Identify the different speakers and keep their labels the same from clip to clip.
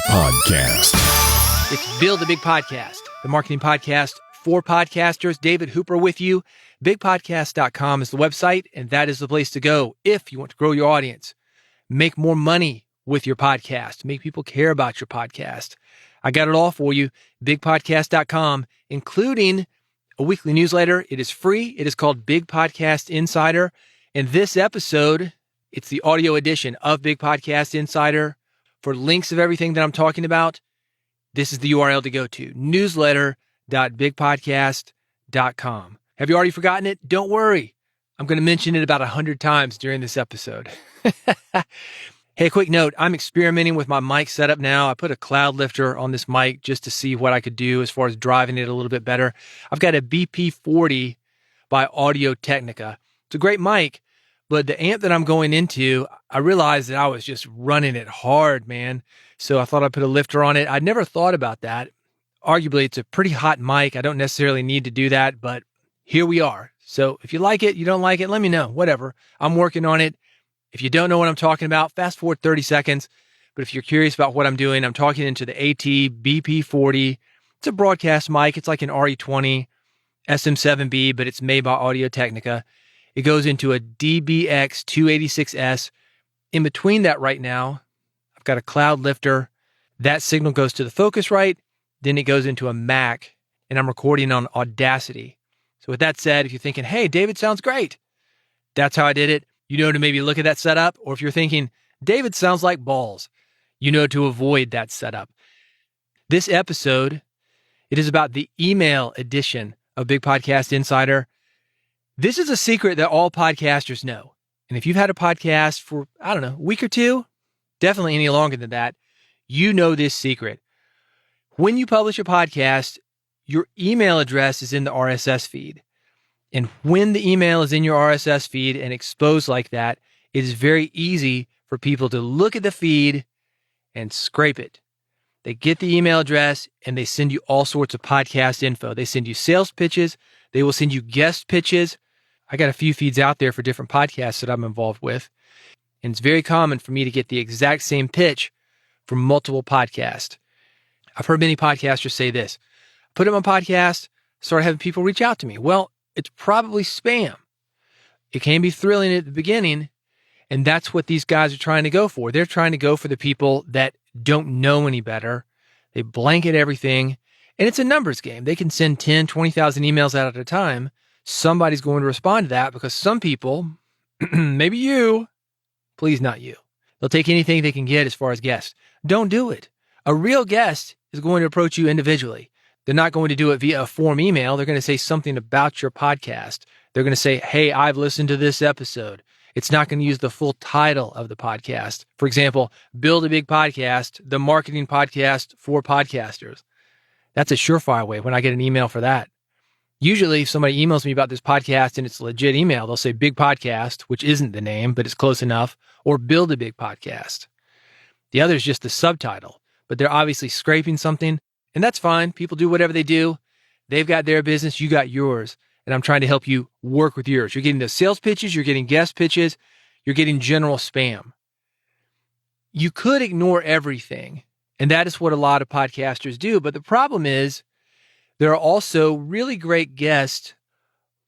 Speaker 1: Podcast.
Speaker 2: It's Build a Big Podcast, the marketing podcast for podcasters. David Hooper with you. Bigpodcast.com is the website, and that is the place to go if you want to grow your audience, make more money with your podcast, make people care about your podcast. I got it all for you, bigpodcast.com, including a weekly newsletter. It is free. It is called Big Podcast Insider. And this episode, it's the audio edition of Big Podcast Insider. For links of everything that I'm talking about, this is the URL to go to, newsletter.bigpodcast.com. Have you already forgotten it? Don't worry. I'm going to mention it about 100 times during this episode. Hey, quick note. I'm experimenting with my mic setup now. I put a cloud lifter on this mic just to see what I could do as far as driving it a little bit better. I've got a BP40 by Audio-Technica. It's a great mic, but the amp that I'm going into, I realized that I was just running it hard, man. So I thought I'd put a lifter on it. I'd never thought about that. Arguably, it's a pretty hot mic. I don't necessarily need to do that, but here we are. So if you like it, you don't like it, let me know. Whatever. I'm working on it. If you don't know what I'm talking about, fast forward 30 seconds. But if you're curious about what I'm doing, I'm talking into the AT BP40. It's a broadcast mic. It's like an RE20 SM7B, but it's made by Audio-Technica. It goes into a DBX 286S. In between that right now, I've got a cloud lifter. That signal goes to the Focusrite. Then it goes into a Mac, and I'm recording on Audacity. So with that said, if you're thinking, hey, David sounds great, that's how I did it. You know to maybe look at that setup. Or if you're thinking, David sounds like balls, you know to avoid that setup. This episode, it is about the email edition of Big Podcast Insider. This is a secret that all podcasters know. And if you've had a podcast for, I don't know, a week or two, definitely any longer than that, you know this secret. When you publish a podcast, your email address is in the RSS feed. And when the email is in your RSS feed and exposed like that, it is very easy for people to look at the feed and scrape it. They get the email address and they send you all sorts of podcast info. They send you sales pitches. They will send you guest pitches. I got a few feeds out there for different podcasts that I'm involved with. And it's very common for me to get the exact same pitch from multiple podcasts. I've heard many podcasters say this. Put up my podcast, start having people reach out to me. Well, it's probably spam. It can be thrilling at the beginning, and that's what these guys are trying to go for. They're trying to go for the people that don't know any better. They blanket everything, and it's a numbers game. They can send 10, 20,000 emails out at a time. Somebody's going to respond to that because some people, maybe you, please not you, they'll take anything they can get as far as guests. Don't do it. A real guest is going to approach you individually. They're not going to do it via a form email. They're going to say something about your podcast. They're going to say, hey, I've listened to this episode. It's not going to use the full title of the podcast. For example, Build a Big Podcast, the marketing podcast for podcasters. That's a surefire way when I get an email for that. Usually if somebody emails me about this podcast and it's a legit email, they'll say Big Podcast, which isn't the name, but it's close enough, or Build a Big Podcast. The other is just the subtitle, but they're obviously scraping something. And that's fine. People do whatever they do. They've got their business. You got yours. And I'm trying to help you work with yours. You're getting the sales pitches. You're getting guest pitches. You're getting general spam. You could ignore everything. And that is what a lot of podcasters do. But the problem is there are also really great guests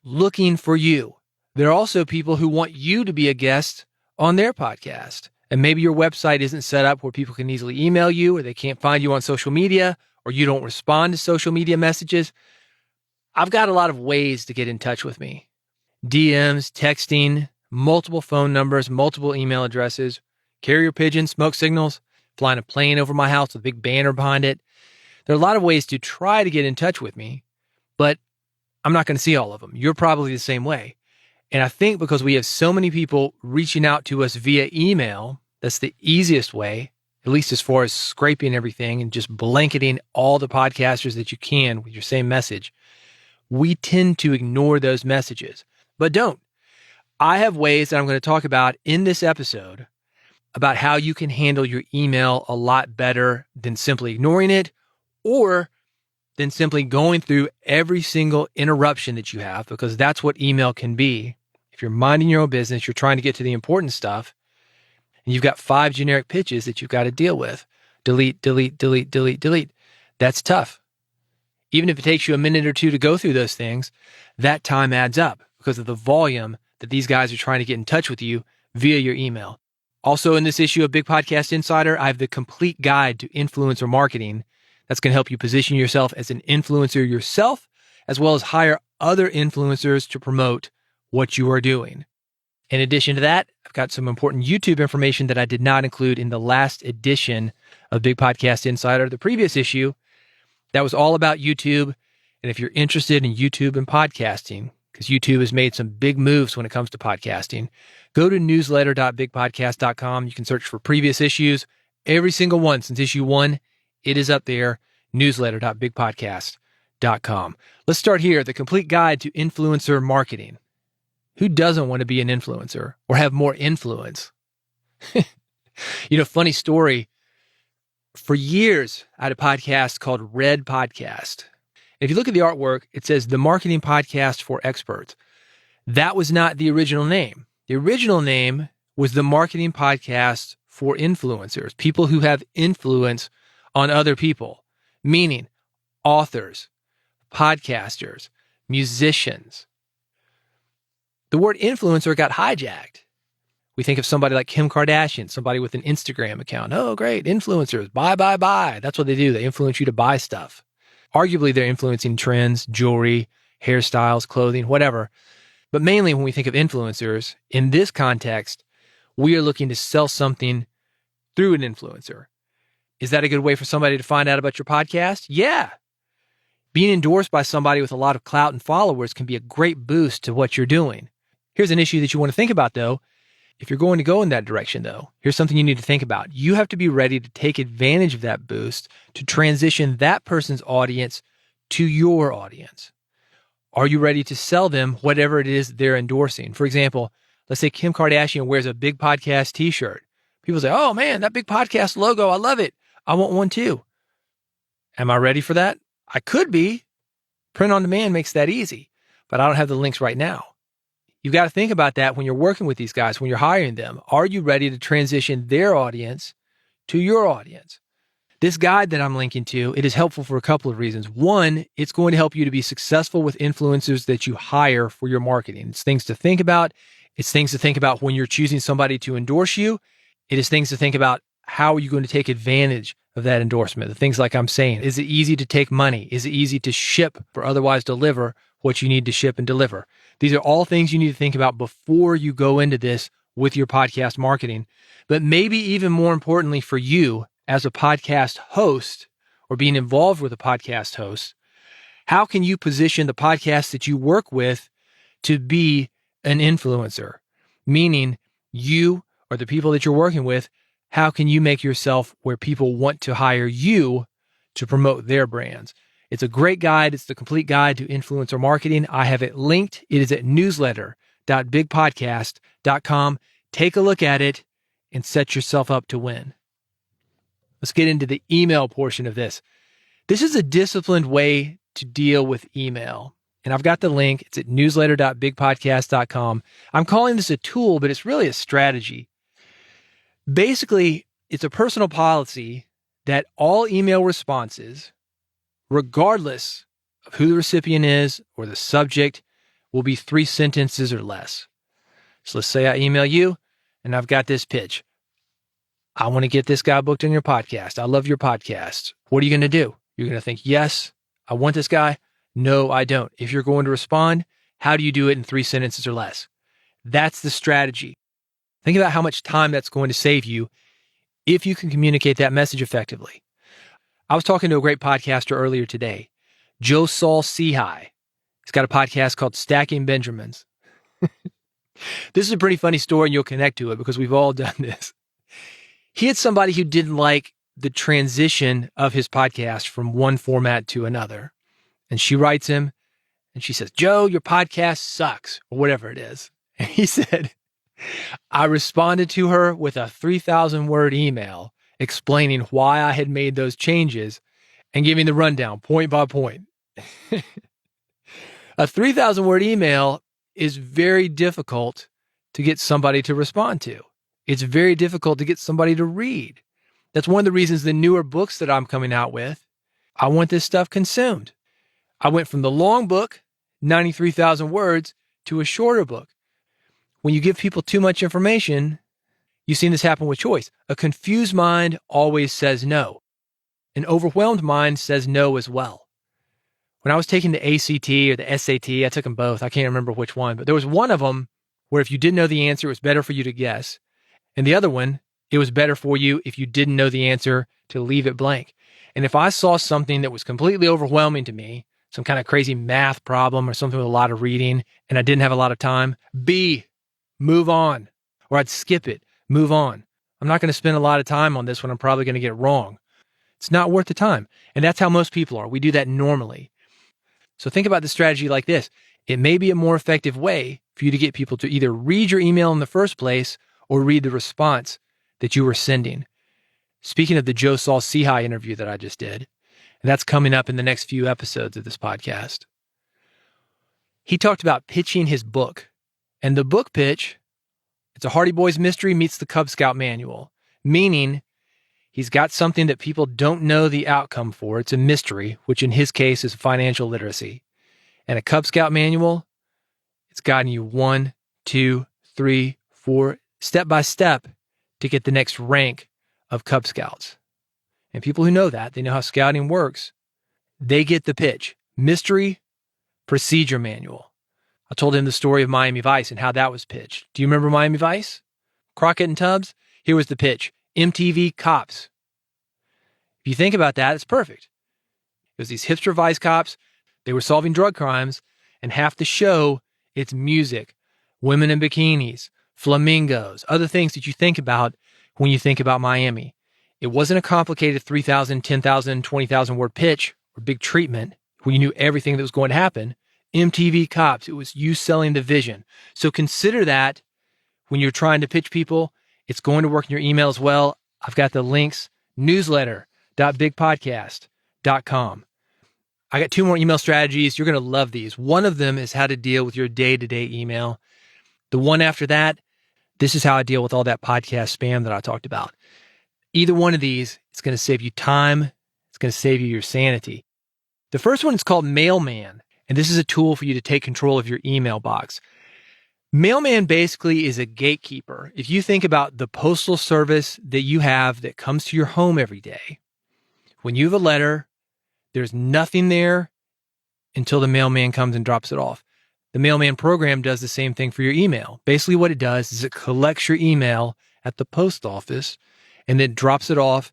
Speaker 2: looking for you. There are also people who want you to be a guest on their podcast. And maybe your website isn't set up where people can easily email you, or they can't find you on social media, or you don't respond to social media messages. I've got a lot of ways to get in touch with me. DMs, texting, multiple phone numbers, multiple email addresses, carrier pigeons, smoke signals, flying a plane over my house with a big banner behind it. There are a lot of ways to try to get in touch with me, but I'm not going to see all of them. You're probably the same way. And I think because we have so many people reaching out to us via email, that's the easiest way, at least as far as scraping everything and just blanketing all the podcasters that you can with your same message. We tend to ignore those messages, but don't. I have ways that I'm going to talk about in this episode about how you can handle your email a lot better than simply ignoring it, or than simply going through every single interruption that you have, because that's what email can be. If you're minding your own business, you're trying to get to the important stuff, and you've got 5 generic pitches that you've got to deal with. delete, delete, delete, delete, delete. That's tough. Even if it takes you a minute or two to go through those things, that time adds up because of the volume that these guys are trying to get in touch with you via your email. Also, in this issue of Big Podcast Insider, I have the complete guide to influencer marketing that's going to help you position yourself as an influencer yourself, as well as hire other influencers to promote what you are doing. In addition to that, I've got some important YouTube information that I did not include in the last edition of Big Podcast Insider, the previous issue. That was all about YouTube. And if you're interested in YouTube and podcasting, because YouTube has made some big moves when it comes to podcasting, go to newsletter.bigpodcast.com. You can search for previous issues. Every single one since issue 1, it is up there, newsletter.bigpodcast.com. Let's start here, the complete guide to influencer marketing. Who doesn't want to be an influencer or have more influence? Funny story. For years, I had a podcast called Red Podcast. If you look at the artwork, it says the marketing podcast for experts. That was not the original name. The original name was the marketing podcast for influencers, people who have influence on other people, meaning authors, podcasters, musicians. The word influencer got hijacked. We think of somebody like Kim Kardashian, somebody with an Instagram account. Oh, great, influencers, buy, buy, buy. That's what they do. They influence you to buy stuff. Arguably, they're influencing trends, jewelry, hairstyles, clothing, whatever. But mainly when we think of influencers, in this context, we are looking to sell something through an influencer. Is that a good way for somebody to find out about your podcast? Yeah. Being endorsed by somebody with a lot of clout and followers can be a great boost to what you're doing. Here's an issue that you want to think about, though. If you're going to go in that direction, though, here's something you need to think about. You have to be ready to take advantage of that boost to transition that person's audience to your audience. Are you ready to sell them whatever it is they're endorsing? For example, let's say Kim Kardashian wears a Big Podcast t-shirt. People say, oh man, that Big Podcast logo, I love it. I want one too. Am I ready for that? I could be. Print on demand makes that easy, but I don't have the links right now. You've got to think about that when you're working with these guys, when you're hiring them. Are you ready to transition their audience to your audience? This guide that I'm linking to, it is helpful for a couple of reasons. One, it's going to help you to be successful with influencers that you hire for your marketing. It's things to think about. It's things to think about when you're choosing somebody to endorse you. It is things to think about how are you going to take advantage of that endorsement. The things like I'm saying, is it easy to take money? Is it easy to ship or otherwise deliver what you need to ship and deliver? These are all things you need to think about before you go into this with your podcast marketing. But maybe even more importantly for you as a podcast host or being involved with a podcast host, how can you position the podcast that you work with to be an influencer? Meaning you or the people that you're working with, how can you make yourself where people want to hire you to promote their brands? It's a great guide. It's the complete guide to influencer marketing. I have it linked. It is at newsletter.bigpodcast.com. Take a look at it and set yourself up to win. Let's get into the email portion of this. This is a disciplined way to deal with email. And I've got the link. It's at newsletter.bigpodcast.com. I'm calling this a tool, but it's really a strategy. Basically, it's a personal policy that all email responses, regardless of who the recipient is or the subject, will be 3 sentences or less. So let's say I email you and I've got this pitch. I want to get this guy booked on your podcast. I love your podcast. What are you going to do? You're going to think, yes, I want this guy. No, I don't. If you're going to respond, how do you do it in 3 sentences or less? That's the strategy. Think about how much time that's going to save you if you can communicate that message effectively. I was talking to a great podcaster earlier today, Joe Saul Sehi. He's got a podcast called Stacking Benjamins. This is a pretty funny story and you'll connect to it because we've all done this. He had somebody who didn't like the transition of his podcast from one format to another. And she writes him and she says, Joe, your podcast sucks, or whatever it is. And he said, I responded to her with a 3,000-word email explaining why I had made those changes and giving the rundown point by point. A 3,000-word email is very difficult to get somebody to respond to. It's very difficult to get somebody to read. That's one of the reasons the newer books that I'm coming out with, I want this stuff consumed. I went from the long book, 93,000 words, to a shorter book. When you give people too much information, you've seen this happen with choice. A confused mind always says no. An overwhelmed mind says no as well. When I was taking the ACT or the SAT, I took them both. I can't remember which one, but there was one of them where if you didn't know the answer, it was better for you to guess. And the other one, it was better for you if you didn't know the answer to leave it blank. And if I saw something that was completely overwhelming to me, some kind of crazy math problem or something with a lot of reading, and I didn't have a lot of time, B, move on. Or I'd skip it, move on. I'm not going to spend a lot of time on this when I'm probably going to get it wrong. It's not worth the time. And that's how most people are. We do that normally. So think about the strategy like this. It may be a more effective way for you to get people to either read your email in the first place or read the response that you were sending. Speaking of the Joe Saul Sehi interview that I just did, and that's coming up in the next few episodes of this podcast. He talked about pitching his book. And the book pitch, it's a Hardy Boys mystery meets the Cub Scout manual, meaning he's got something that people don't know the outcome for. It's a mystery, which in his case is financial literacy. And a Cub Scout manual, it's guiding you 1, 2, 3, 4, step by step to get the next rank of Cub Scouts. And people who know that, they know how scouting works, they get the pitch. Mystery procedure manual. I told him the story of Miami Vice and how that was pitched. Do you remember Miami Vice? Crockett and Tubbs? Here was the pitch. MTV Cops. If you think about that, it's perfect. It was these hipster Vice cops. They were solving drug crimes, and half the show, it's music, women in bikinis, flamingos, other things that you think about when you think about Miami. It wasn't a complicated 3,000, 10,000, 20,000 word pitch or big treatment when you knew everything that was going to happen. MTV Cops, it was you selling the vision. So consider that when you're trying to pitch people. It's going to work in your email as well. I've got the links, newsletter.bigpodcast.com. I got 2 more email strategies. You're going to love these. One of them is how to deal with your day-to-day email. The one after that, this is how I deal with all that podcast spam that I talked about. Either one of these, it's going to save you time. It's going to save you your sanity. The first one is called Mailman, and this is a tool for you to take control of your email box. Mailman basically is a gatekeeper. If you think about the postal service that you have that comes to your home every day, when you have a letter, there's nothing there until the mailman comes and drops it off. The Mailman program does the same thing for your email. Basically what it does is it collects your email at the post office and then drops it off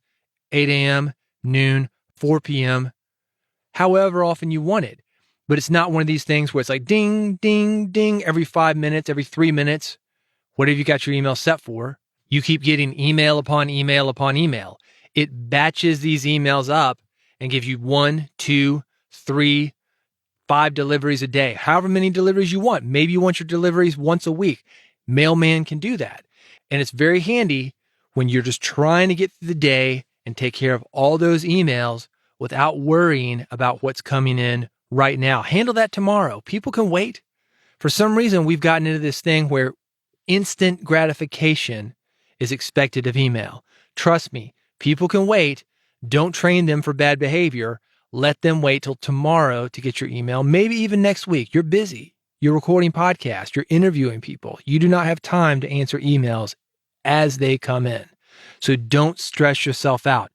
Speaker 2: 8 a.m., noon, 4 p.m., however often you want it. But it's not one of these things where it's like ding, ding, ding, every 5 minutes, every 3 minutes. What have you got your email set for? You keep getting email upon email upon email. It batches these emails up and gives you 1, 2, 3, 5 deliveries a day. However many deliveries you want. Maybe you want your deliveries once a week. Mailman can do that. And it's very handy when you're just trying to get through the day and take care of all those emails without worrying about what's coming in right now. Handle that tomorrow. People can wait. For some reason, we've gotten into this thing where instant gratification is expected of email. Trust me, people can wait. Don't train them for bad behavior. Let them wait till tomorrow to get your email, maybe even next week. You're busy. You're recording podcasts. You're interviewing people. You do not have time to answer emails as they come in. So don't stress yourself out.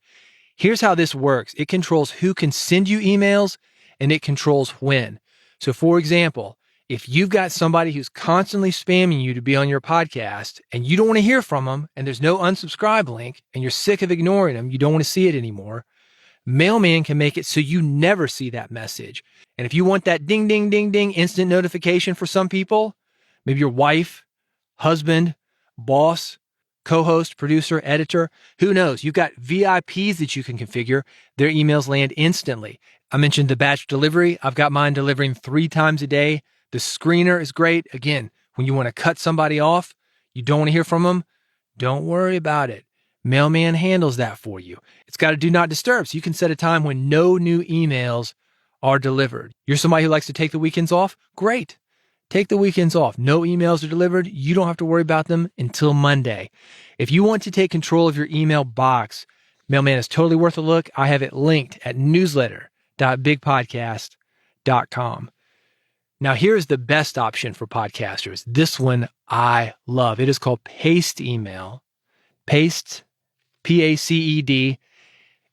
Speaker 2: Here's how this works. It controls who can send you emails and it controls when. So for example, if you've got somebody who's constantly spamming you to be on your podcast and you don't want to hear from them and there's no unsubscribe link and you're sick of ignoring them, you don't want to see it anymore, Mailman can make it so you never see that message. And if you want that ding, ding, ding, ding instant notification for some people, maybe your wife, husband, boss, co-host, producer, editor, who knows? You've got VIPs that you can configure. Their emails land instantly. I mentioned the batch delivery. I've got mine delivering 3 times a day. The screener is great. Again, when you want to cut somebody off, you don't want to hear from them, don't worry about it. Mailman handles that for you. It's got a do not disturb, so you can set a time when no new emails are delivered. You're somebody who likes to take the weekends off? Great. Take the weekends off. No emails are delivered. You don't have to worry about them until Monday. If you want to take control of your email box, Mailman is totally worth a look. I have it linked at newsletter.bigpodcast.com. Now, here's the best option for podcasters. This one I love. It is called Paced Email. Paced, P-A-C-E-D.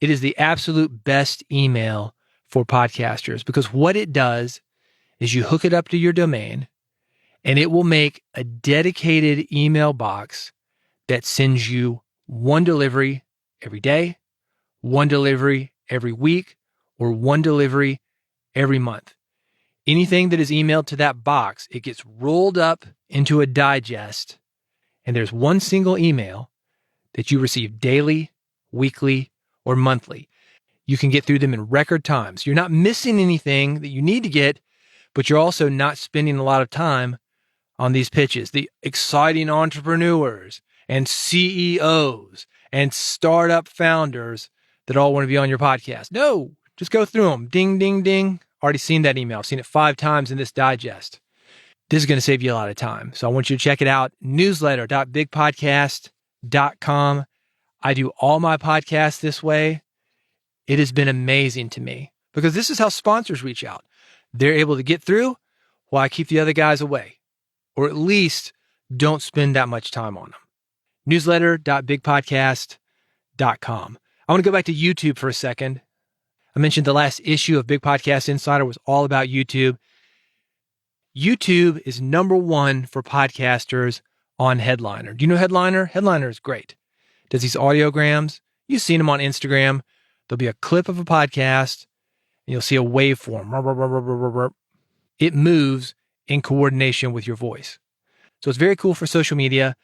Speaker 2: It is the absolute best email for podcasters because what it does is you hook it up to your domain and it will make a dedicated email box that sends you one delivery every day, one delivery every week, or one delivery every month. Anything that is emailed to that box, it gets rolled up into a digest, and there's one single email that you receive daily, weekly, or monthly. You can get through them in record times. You're not missing anything that you need to get, but you're also not spending a lot of time on these pitches. The exciting entrepreneurs and CEOs and startup founders that all want to be on your podcast. No, just go through them. Ding, ding, ding. Already seen that email. I've seen it 5 times in this digest. This is going to save you a lot of time. So I want you to check it out. Newsletter.bigpodcast.com. I do all my podcasts this way. It has been amazing to me because this is how sponsors reach out. They're able to get through while I keep the other guys away, or at least don't spend that much time on them. Newsletter.bigpodcast.com. I want to go back to YouTube for a second. I mentioned the last issue of Big Podcast Insider was all about YouTube. YouTube is number 1 for podcasters on Headliner. Do you know Headliner? Headliner is great. Does these audiograms. You've seen them on Instagram. There'll be a clip of a podcast, and you'll see a waveform. It moves in coordination with your voice. So it's very cool for social media.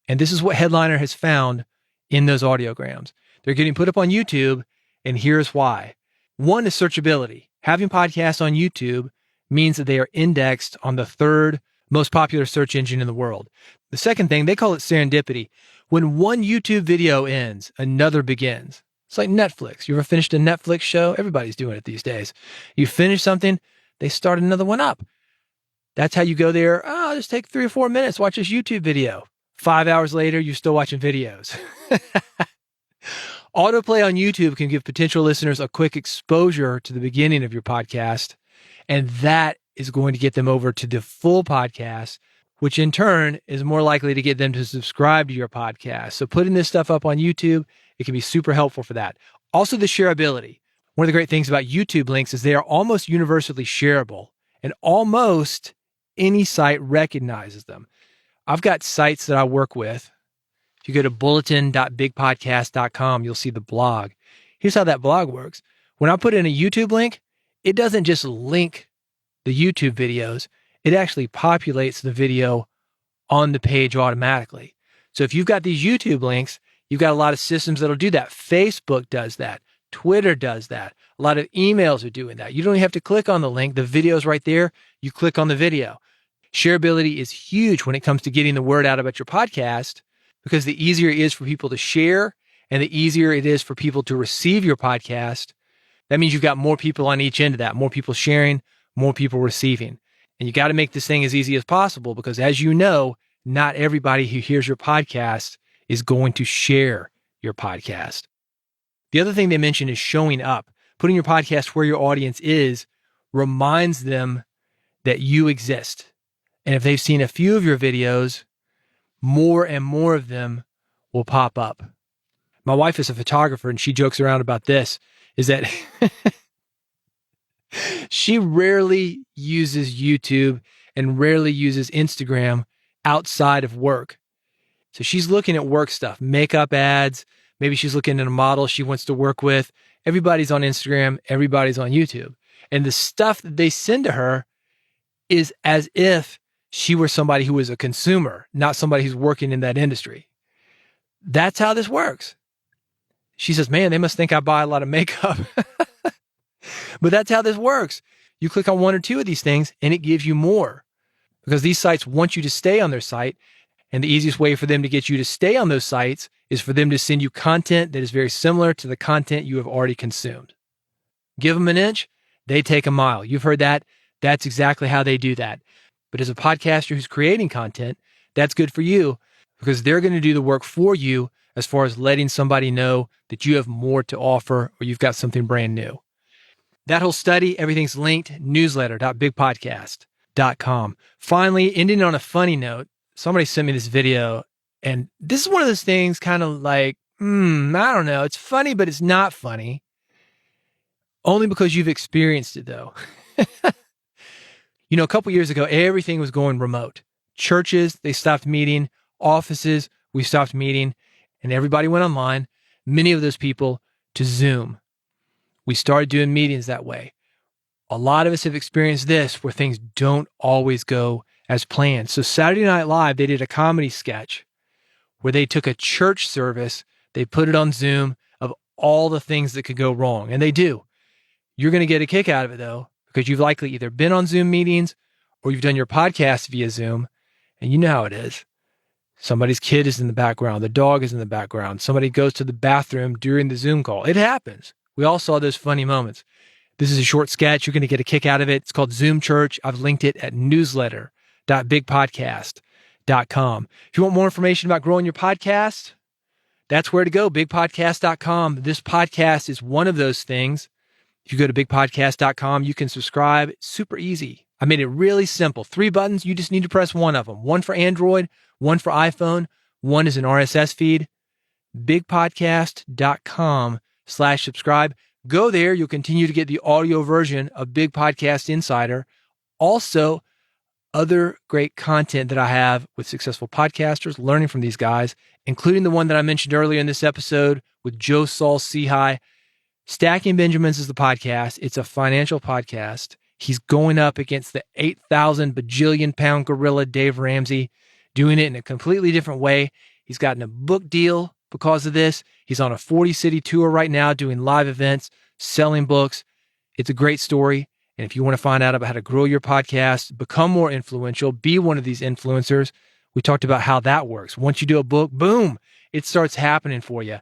Speaker 2: And this is what Headliner has found in those audiograms. They're getting put up on YouTube, and here's why. One is searchability. Having podcasts on YouTube means that they are indexed on the 3rd most popular search engine in the world. The second thing, they call it serendipity. When one YouTube video ends, another begins. It's like Netflix. You ever finished a Netflix show? Everybody's doing it these days. You finish something, they start another one up. That's how you go there. Oh, just take 3 or 4 minutes, watch this YouTube video. 5 hours later, you're still watching videos. Autoplay on YouTube can give potential listeners a quick exposure to the beginning of your podcast, and that is going to get them over to the full podcast, which in turn is more likely to get them to subscribe to your podcast. So putting this stuff up on YouTube, it can be super helpful for that. Also, the shareability. One of the great things about YouTube links is they are almost universally shareable, and almost any site recognizes them. I've got sites that I work with. If you go to bulletin.bigpodcast.com, you'll see the blog. Here's how that blog works. When I put in a YouTube link, it doesn't just link the YouTube videos. It actually populates the video on the page automatically. So if you've got these YouTube links, you've got a lot of systems that'll do that. Facebook does that. Twitter does that. A lot of emails are doing that. You don't even have to click on the link. The video's right there. You click on the video. Shareability is huge when it comes to getting the word out about your podcast, because the easier it is for people to share and the easier it is for people to receive your podcast. That means you've got more people on each end of that, more people sharing, more people receiving. And you got to make this thing as easy as possible because, as you know, not everybody who hears your podcast is going to share your podcast. The other thing they mentioned is showing up. Putting your podcast where your audience is reminds them that you exist. And if they've seen a few of your videos, more and more of them will pop up. My wife is a photographer, and she jokes around about this, is that she rarely uses YouTube and rarely uses Instagram outside of work. So she's looking at work stuff, makeup ads. Maybe she's looking at a model she wants to work with. Everybody's on Instagram. Everybody's on YouTube. And the stuff that they send to her is as if she were somebody who was a consumer, not somebody who's working in that industry. That's how this works. She says, man, they must think I buy a lot of makeup. But that's how this works. You click on 1 or 2 of these things and it gives you more, because these sites want you to stay on their site. And the easiest way for them to get you to stay on those sites is for them to send you content that is very similar to the content you have already consumed. Give them an inch, they take a mile. You've heard that. That's exactly how they do that. But as a podcaster who's creating content, that's good for you because they're going to do the work for you as far as letting somebody know that you have more to offer or you've got something brand new. That whole study, everything's linked, newsletter.bigpodcast.com. Finally, ending on a funny note, somebody sent me this video, and this is one of those things kind of like, I don't know. It's funny, but it's not funny. Only because you've experienced it, though. A couple years ago, everything was going remote. Churches, they stopped meeting. Offices, we stopped meeting. And everybody went online. Many of those people to Zoom. We started doing meetings that way. A lot of us have experienced this where things don't always go as planned. So Saturday Night Live, they did a comedy sketch where they took a church service, they put it on Zoom of all the things that could go wrong. And they do. You're going to get a kick out of it, though, because you've likely either been on Zoom meetings or you've done your podcast via Zoom, and you know how it is. Somebody's kid is in the background. The dog is in the background. Somebody goes to the bathroom during the Zoom call. It happens. We all saw those funny moments. This is a short sketch. You're going to get a kick out of it. It's called Zoom Church. I've linked it at newsletter.bigpodcast.com. If you want more information about growing your podcast, that's where to go, bigpodcast.com. This podcast is one of those things. If you go to bigpodcast.com, you can subscribe. It's super easy. I made it really simple. 3 buttons. You just need to press one of them. One for Android, one for iPhone, one is an RSS feed. bigpodcast.com/subscribe. Go there. You'll continue to get the audio version of Big Podcast Insider. Also, other great content that I have with successful podcasters, learning from these guys, including the one that I mentioned earlier in this episode with Joe Saul Sehi. Stacking Benjamins is the podcast. It's a financial podcast. He's going up against the 8,000 bajillion pound gorilla, Dave Ramsey, doing it in a completely different way. He's gotten a book deal because of this. He's on a 40-city tour right now doing live events, selling books. It's a great story. And if you want to find out about how to grow your podcast, become more influential, be one of these influencers, we talked about how that works. Once you do a book, boom, it starts happening for you.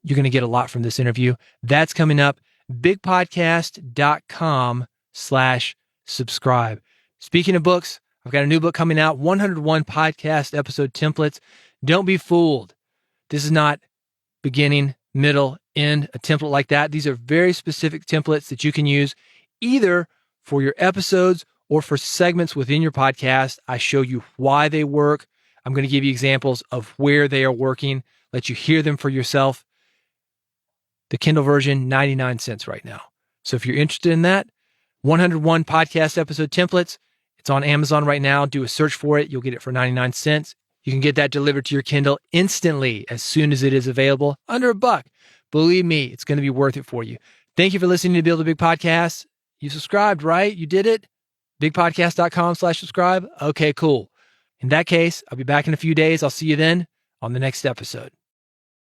Speaker 2: You're going to get a lot from this interview. That's coming up. bigpodcast.com/subscribe. Speaking of books, I've got a new book coming out, 101 podcast episode templates. Don't be fooled. This is not beginning, middle, end, a template like that. These are very specific templates that you can use either for your episodes or for segments within your podcast. I show you why they work. I'm going to give you examples of where they are working, let you hear them for yourself. The Kindle version, 99 cents right now. So if you're interested in that, 101 podcast episode templates, it's on Amazon right now. Do a search for it. You'll get it for 99 cents. You can get that delivered to your Kindle instantly as soon as it is available, under $1. Believe me, it's going to be worth it for you. Thank you for listening to Build a Big Podcast. You subscribed, right? You did it? bigpodcast.com/subscribe. Okay, cool. In that case, I'll be back in a few days. I'll see you then on the next episode.